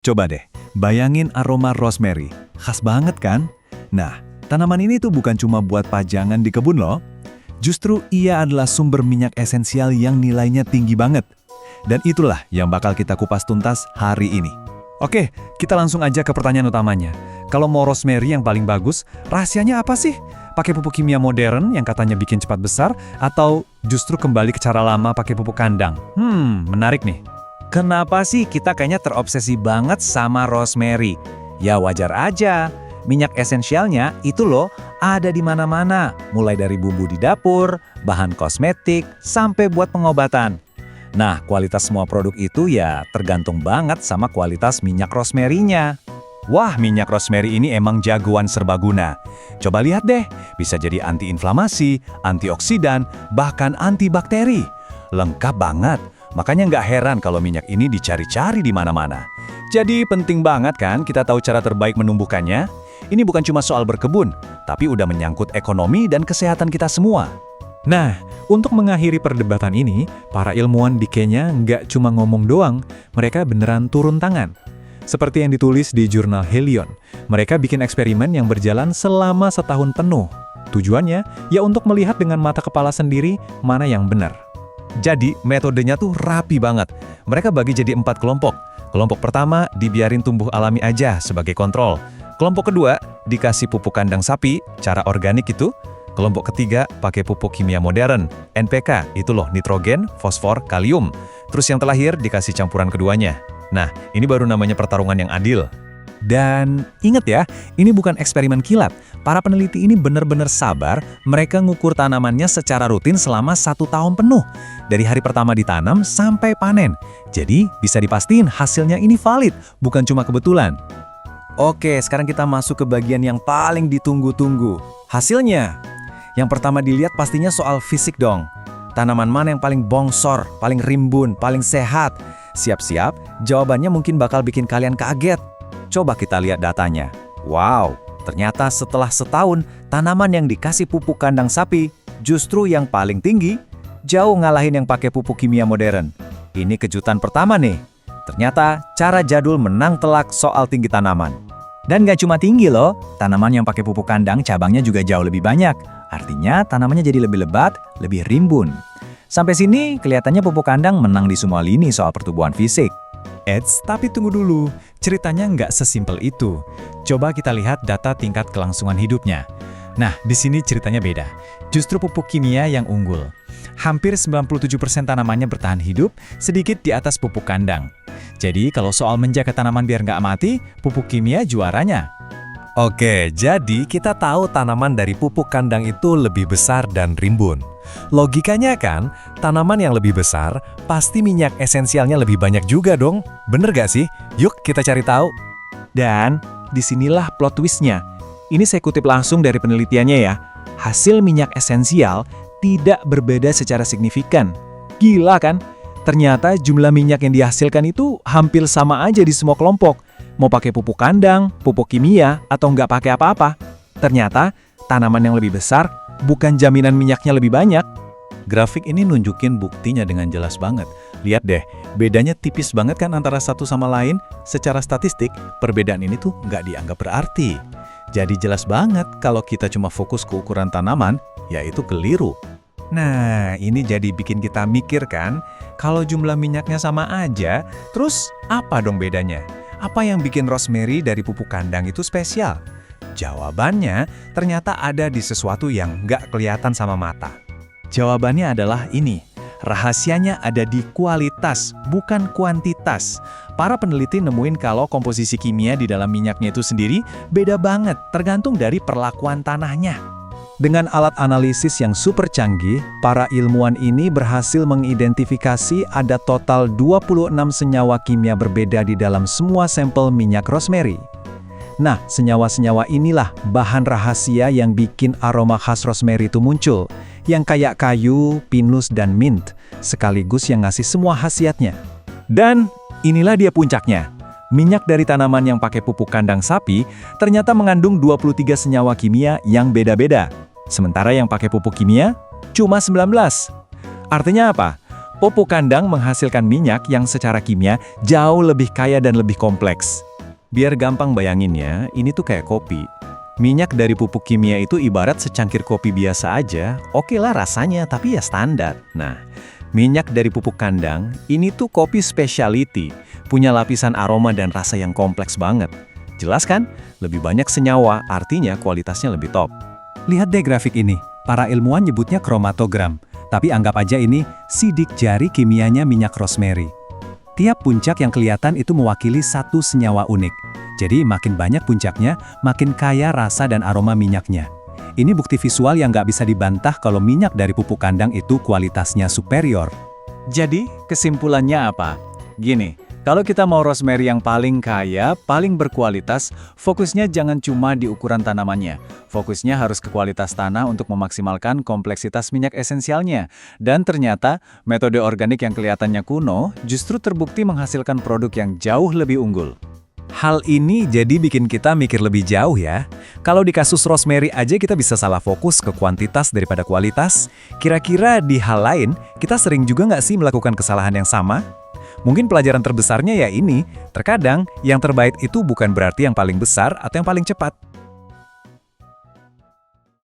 Coba deh, bayangin aroma rosemary. Khas banget kan? Nah, tanaman ini tuh bukan cuma buat pajangan di kebun loh. Justru ia adalah sumber minyak esensial yang nilainya tinggi banget. Dan itulah yang bakal kita kupas tuntas hari ini. Oke, kita langsung aja ke pertanyaan utamanya. Kalau mau rosemary yang paling bagus, rahasianya apa sih? Pakai pupuk kimia modern yang katanya bikin cepat besar, atau justru kembali ke cara lama pakai pupuk kandang? Menarik nih. Kenapa sih kita kayaknya terobsesi banget sama rosemary? Ya wajar aja. Minyak esensialnya itu loh ada di mana-mana. Mulai dari bumbu di dapur, bahan kosmetik, sampai buat pengobatan. Nah, kualitas semua produk itu ya tergantung banget sama kualitas minyak rosemary-nya. Wah, minyak rosemary ini emang jagoan serbaguna. Coba lihat deh, bisa jadi antiinflamasi, antioksidan, bahkan antibakteri. Lengkap banget. Makanya nggak heran kalau minyak ini dicari-cari di mana-mana. Jadi penting banget kan kita tahu cara terbaik menumbuhkannya? Ini bukan cuma soal berkebun, tapi udah menyangkut ekonomi dan kesehatan kita semua. Nah, untuk mengakhiri perdebatan ini, para ilmuwan di Kenya nggak cuma ngomong doang, mereka beneran turun tangan. Seperti yang ditulis di jurnal Helion, mereka bikin eksperimen yang berjalan selama setahun penuh. Tujuannya, ya untuk melihat dengan mata kepala sendiri mana yang benar. Jadi, metodenya tuh rapi banget. Mereka bagi jadi 4 kelompok. Kelompok pertama dibiarin tumbuh alami aja sebagai kontrol. Kelompok kedua dikasih pupuk kandang sapi, cara organik itu. Kelompok ketiga pakai pupuk kimia modern, NPK, itu loh nitrogen, fosfor, kalium. Terus yang terakhir dikasih campuran keduanya. Nah, ini baru namanya pertarungan yang adil. Dan ingat ya, ini bukan eksperimen kilat. Para peneliti ini benar-benar sabar, mereka ngukur tanamannya secara rutin selama 1 tahun penuh. Dari hari pertama ditanam sampai panen. Jadi bisa dipastiin hasilnya ini valid, bukan cuma kebetulan. Oke, sekarang kita masuk ke bagian yang paling ditunggu-tunggu. Hasilnya. Yang pertama dilihat pastinya soal fisik dong. Tanaman mana yang paling bongsor, paling rimbun, paling sehat? Siap-siap, jawabannya mungkin bakal bikin kalian kaget. Coba kita lihat datanya. Wow, ternyata setelah setahun, tanaman yang dikasih pupuk kandang sapi justru yang paling tinggi, jauh ngalahin yang pakai pupuk kimia modern. Ini kejutan pertama nih. Ternyata cara jadul menang telak soal tinggi tanaman. Dan gak cuma tinggi loh, tanaman yang pakai pupuk kandang cabangnya juga jauh lebih banyak. Artinya tanamannya jadi lebih lebat, lebih rimbun. Sampai sini kelihatannya pupuk kandang menang di semua lini soal pertumbuhan fisik. Eits, tapi tunggu dulu. Ceritanya nggak sesimpel itu. Coba kita lihat data tingkat kelangsungan hidupnya. Nah, di sini ceritanya beda. Justru pupuk kimia yang unggul. Hampir 97% tanamannya bertahan hidup, sedikit di atas pupuk kandang. Jadi, kalau soal menjaga tanaman biar nggak mati, pupuk kimia juaranya. Oke, jadi kita tahu tanaman dari pupuk kandang itu lebih besar dan rimbun. Logikanya kan, tanaman yang lebih besar, pasti minyak esensialnya lebih banyak juga dong. Bener gak sih? Yuk kita cari tahu. Dan disinilah plot twist-nya. Ini saya kutip langsung dari penelitiannya ya. Hasil minyak esensial tidak berbeda secara signifikan. Gila kan? Ternyata jumlah minyak yang dihasilkan itu hampir sama aja di semua kelompok. Mau pakai pupuk kandang, pupuk kimia, atau nggak pakai apa-apa. Ternyata tanaman yang lebih besar bukan jaminan minyaknya lebih banyak. Grafik ini nunjukin buktinya dengan jelas banget. Lihat deh, bedanya tipis banget kan antara satu sama lain. Secara statistik, perbedaan ini tuh nggak dianggap berarti. Jadi jelas banget kalau kita cuma fokus ke ukuran tanaman, yaitu keliru. Nah, ini jadi bikin kita mikir kan, kalau jumlah minyaknya sama aja, terus apa dong bedanya? Apa yang bikin rosemary dari pupuk kandang itu spesial? Jawabannya ternyata ada di sesuatu yang nggak kelihatan sama mata. Jawabannya adalah ini. Rahasianya ada di kualitas, bukan kuantitas. Para peneliti nemuin kalau komposisi kimia di dalam minyaknya itu sendiri beda banget, tergantung dari perlakuan tanahnya. Dengan alat analisis yang super canggih, para ilmuwan ini berhasil mengidentifikasi ada total 26 senyawa kimia berbeda di dalam semua sampel minyak rosemary. Nah, senyawa-senyawa inilah bahan rahasia yang bikin aroma khas rosemary itu muncul, yang kayak kayu, pinus, dan mint, sekaligus yang ngasih semua khasiatnya. Dan inilah dia puncaknya. Minyak dari tanaman yang pakai pupuk kandang sapi ternyata mengandung 23 senyawa kimia yang beda-beda. Sementara yang pakai pupuk kimia cuma 19. Artinya apa? Pupuk kandang menghasilkan minyak yang secara kimia jauh lebih kaya dan lebih kompleks. Biar gampang bayanginnya, ini tuh kayak kopi. Minyak dari pupuk kimia itu ibarat secangkir kopi biasa aja, oke lah rasanya, tapi ya standar. Nah, minyak dari pupuk kandang, ini tuh kopi specialty, punya lapisan aroma dan rasa yang kompleks banget. Jelas kan? Lebih banyak senyawa, artinya kualitasnya lebih top. Lihat deh grafik ini, para ilmuwan nyebutnya kromatogram. Tapi anggap aja ini sidik jari kimianya minyak rosemary. Tiap puncak yang kelihatan itu mewakili satu senyawa unik. Jadi makin banyak puncaknya, makin kaya rasa dan aroma minyaknya. Ini bukti visual yang nggak bisa dibantah kalau minyak dari pupuk kandang itu kualitasnya superior. Jadi, kesimpulannya apa? Gini, kalau kita mau rosemary yang paling kaya, paling berkualitas, fokusnya jangan cuma di ukuran tanamannya. Fokusnya harus ke kualitas tanah untuk memaksimalkan kompleksitas minyak esensialnya. Dan ternyata, metode organik yang kelihatannya kuno justru terbukti menghasilkan produk yang jauh lebih unggul. Hal ini jadi bikin kita mikir lebih jauh ya. Kalau di kasus rosemary aja kita bisa salah fokus ke kuantitas daripada kualitas, kira-kira di hal lain, kita sering juga nggak sih melakukan kesalahan yang sama? Mungkin pelajaran terbesarnya ya ini, terkadang yang terbaik itu bukan berarti yang paling besar atau yang paling cepat.